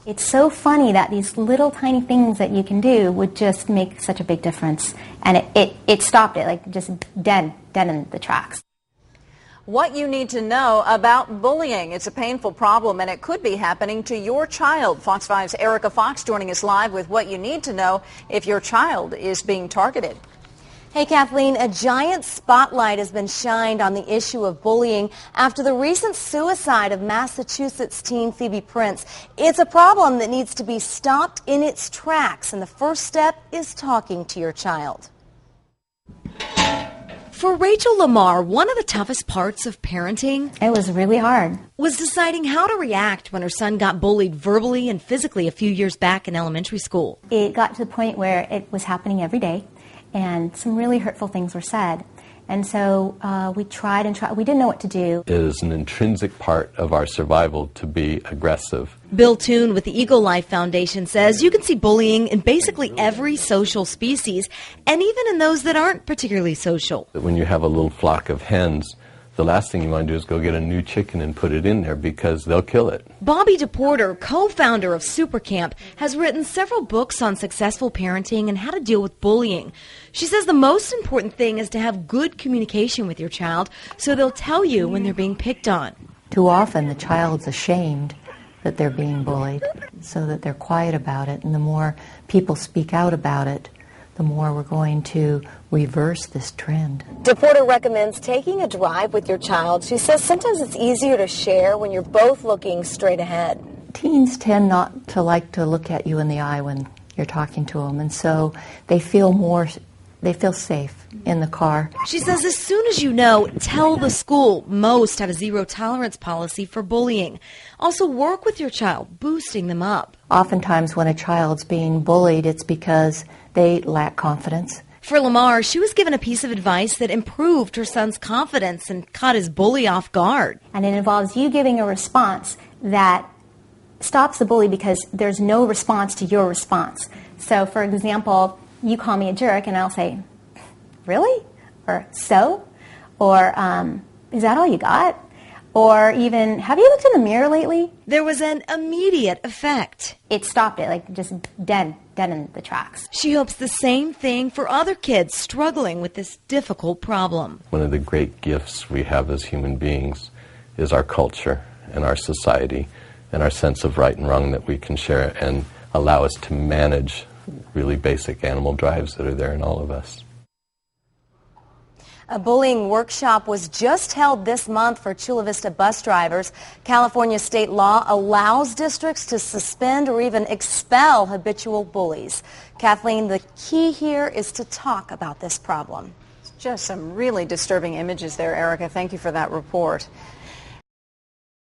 It's so funny that these little tiny things that you can do would just make such a big difference. And it stopped it, like just dead in the tracks. What you need to know about bullying. It's a painful problem, and it could be happening to your child. Fox 5's Erica Fox joining us live with what you need to know if your child is being targeted. Hey, Kathleen, a giant spotlight has been shined on the issue of bullying after the recent suicide of Massachusetts teen Phoebe Prince. It's a problem that needs to be stopped in its tracks, and the first step is talking to your child. For Rachel LaMar, one of the toughest parts of parenting, It was really hard. was deciding how to react when her son got bullied verbally and physically a few years back in elementary school. It got to the point where it was happening every day, and some really hurtful things were said. And so we tried and tried. We didn't know what to do. It is an intrinsic part of our survival to be aggressive. Bill Toon with the Eagle Life Foundation says you can see bullying in basically every social species, and even in those that aren't particularly social. When you have a little flock of hens, the last thing you want to do is go get a new chicken and put it in there because they'll kill it. Bobby DePorter, co-founder of Super Camp, has written several books on successful parenting and how to deal with bullying. She says the most important thing is to have good communication with your child so they'll tell you when they're being picked on. Too often the child's ashamed that they're being bullied, so that they're quiet about it. And the more people speak out about it, the more we're going to reverse this trend. DePorter recommends taking a drive with your child. She says sometimes it's easier to share when you're both looking straight ahead. Teens tend not to like to look at you in the eye when you're talking to them, and so they feel safe in the car. She says as soon as you know, tell the school. Most have a zero tolerance policy for bullying. Also work with your child, boosting them up. Oftentimes when a child's being bullied, it's because they lack confidence. For LaMar, she was given a piece of advice that improved her son's confidence and caught his bully off guard. And it involves you giving a response that stops the bully because there's no response to your response. So, for example, you call me a jerk and I'll say, really? Or so? Or is that all you got? Or even, have you looked in the mirror lately? There was an immediate effect. It stopped it, like just dead in the tracks. She hopes the same thing for other kids struggling with this difficult problem. One of the great gifts we have as human beings is our culture and our society and our sense of right and wrong that we can share and allow us to manage really basic animal drives that are there in all of us. A bullying workshop was just held this month for Chula Vista bus drivers. California state law allows districts to suspend or even expel habitual bullies. Kathleen, the key here is to talk about this problem. Just some really disturbing images there, Erica. Thank you for that report.